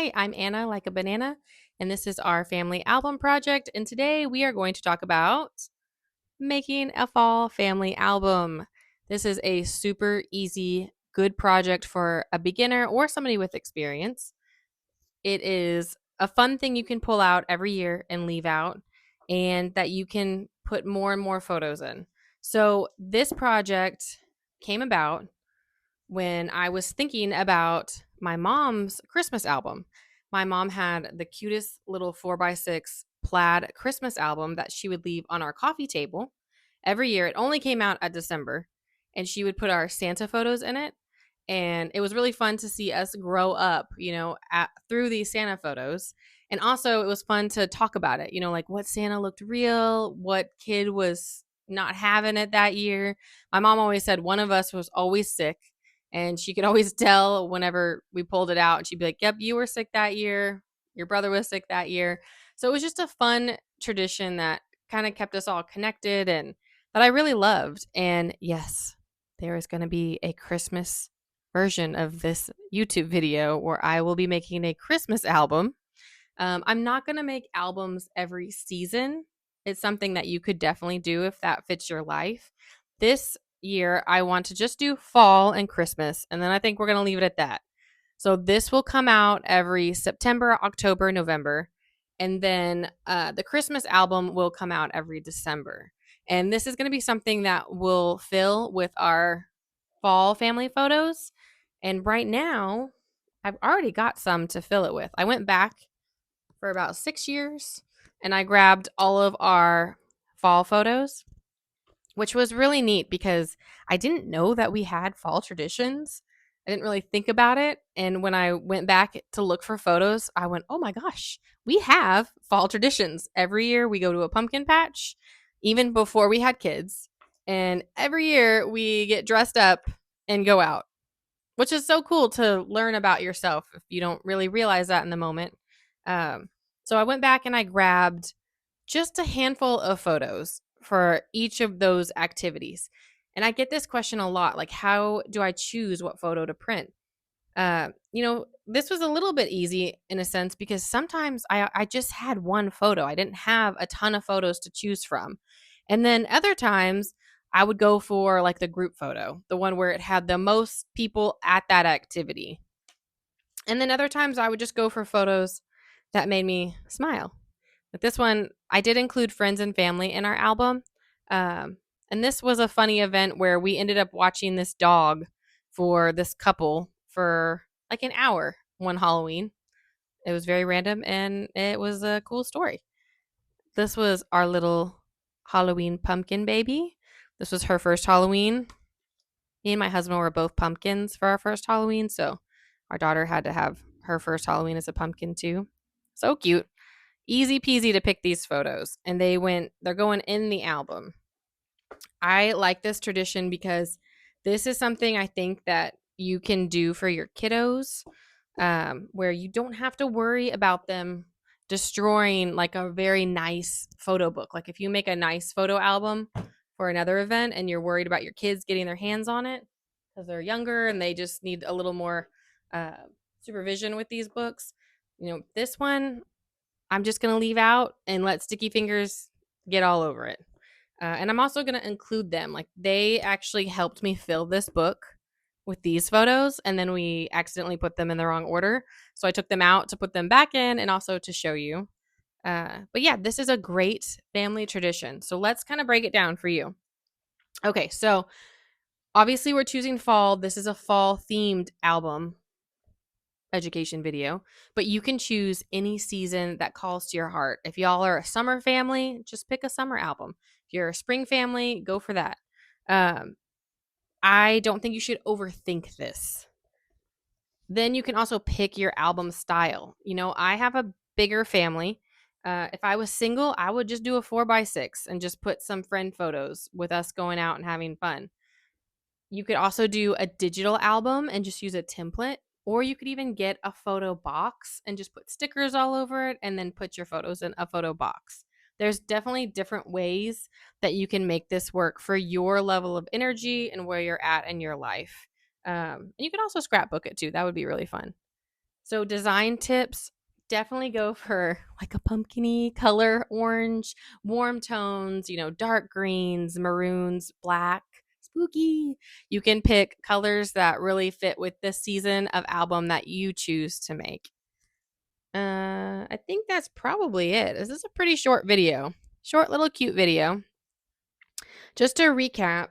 Hi, I'm Anna, like a banana, and this is our family album project. And today we are going to talk about making a fall family album. This is a super easy, good project for a beginner or somebody with experience. It is a fun thing you can pull out every year and leave out, and that you can put more and more photos in. So, this project came about when I was thinking about my mom's Christmas album. My mom had the cutest little 4x6 plaid Christmas album that she would leave on our coffee table every year. It only came out at December, and she would put our Santa photos in it. And it was really fun to see us grow up, through these Santa photos. And also, it was fun to talk about it, like what Santa looked real, what kid was not having it that year. My mom always said one of us was always sick, and she could always tell whenever we pulled it out. And she'd be like, "Yep, you were sick that year. Your brother was sick that year." So it was just a fun tradition that kind of kept us all connected and that I really loved. And yes, there is going to be a Christmas version of this YouTube video where I will be making a Christmas album. I'm not going to make albums every season. It's something that you could definitely do if that fits your life. This year, I want to just do fall and Christmas, and then I think we're going to leave it at that. So this will come out every September, October, November, and then the Christmas album will come out every December. And this is going to be something that will fill with our fall family photos. And right now, I've already got some to fill it with. I went back for about 6 years and I grabbed all of our fall photos, which was really neat because I didn't know that we had fall traditions. I didn't really think about it. And when I went back to look for photos, I went, oh my gosh, we have fall traditions. Every year we go to a pumpkin patch, even before we had kids. And every year we get dressed up and go out, which is so cool to learn about yourself if you don't really realize that in the moment. Um, so I went back and I grabbed just a handful of photos for each of those activities. And I get this question a lot, like, how do I choose what photo to print? This was a little bit easy in a sense because sometimes I just had one photo. I didn't have a ton of photos to choose from. And then other times I would go for like the group photo, the one where it had the most people at that activity. And then other times I would just go for photos that made me smile. Like this one, I did include friends and family in our album. Um, and this was a funny event where we ended up watching this dog for this couple for like an hour one Halloween. It was very random and it was a cool story. This was our little Halloween pumpkin baby. This was her first Halloween. Me and my husband were both pumpkins for our first Halloween, so our daughter had to have her first Halloween as a pumpkin too. So cute. Easy peasy to pick these photos, and they're going in the album. I like this tradition because this is something I think that you can do for your kiddos, where you don't have to worry about them destroying like a very nice photo book. Like if you make a nice photo album for another event and you're worried about your kids getting their hands on it because they're younger and they just need a little more uh, supervision with these books, this one I'm just going to leave out and let Sticky Fingers get all over it. And I'm also going to include them. Like they actually helped me fill this book with these photos, and then we accidentally put them in the wrong order. So I took them out to put them back in and also to show you. But yeah, this is a great family tradition. So let's kind of break it down for you. Okay, so obviously we're choosing fall. This is a fall themed album education video, but you can choose any season that calls to your heart. If y'all are a summer family, just pick a summer album. If you're a spring family, go for that. Um, I don't think you should overthink this. Then you can also pick your album style. I have a bigger family. If I was single, I would just do a 4x6 and just put some friend photos with us going out and having fun. You could also do a digital album and just use a template, or you could even get a photo box and just put stickers all over it and then put your photos in a photo box. There's definitely different ways that you can make this work for your level of energy and where you're at in your life. And you can also scrapbook it too. That would be really fun. So design tips, definitely go for like a pumpkin-y color, orange, warm tones, dark greens, maroons, black, spooky. You can pick colors that really fit with this season of album that you choose to make. I think that's probably it. This is a pretty short video. Short little cute video. Just to recap,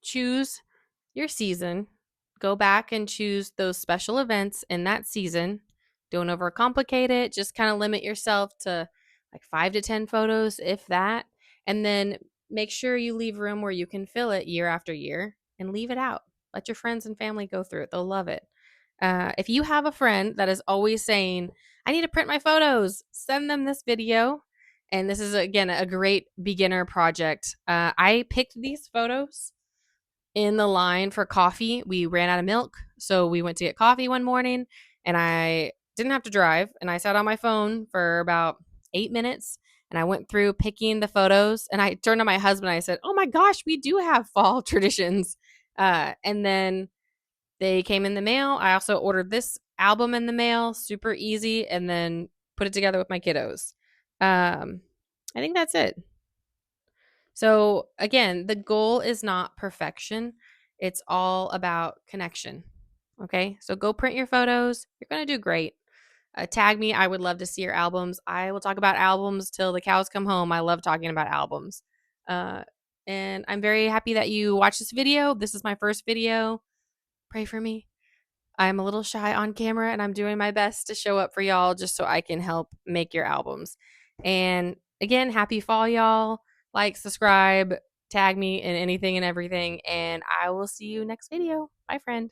choose your season. Go back and choose those special events in that season. Don't overcomplicate it. Just kind of limit yourself to like 5 to 10 photos, if that. And then make sure you leave room where you can fill it year after year and leave it out. Let your friends and family go through it. They'll love it. If you have a friend that is always saying, I need to print my photos, send them this video. And this is, again, a great beginner project. I picked these photos in the line for coffee. We ran out of milk, so we went to get coffee one morning, and I didn't have to drive, and I sat on my phone for about 8 minutes, and I went through picking the photos, and I turned to my husband and I said, oh my gosh, we do have fall traditions. And then they came in the mail. I also ordered this album in the mail, super easy, and then put it together with my kiddos. I think that's it. So, again, the goal is not perfection. It's all about connection. Okay? So go print your photos. You're going to do great. Tag me. I would love to see your albums. I will talk about albums till the cows come home. I love talking about albums. Uh, and I'm very happy that you watched this video. This is my first video. Pray for me. I'm a little shy on camera, and I'm doing my best to show up for y'all just so I can help make your albums. And again, happy fall, y'all. Like, subscribe, tag me in anything and everything, and I will see you next video. Bye, friend.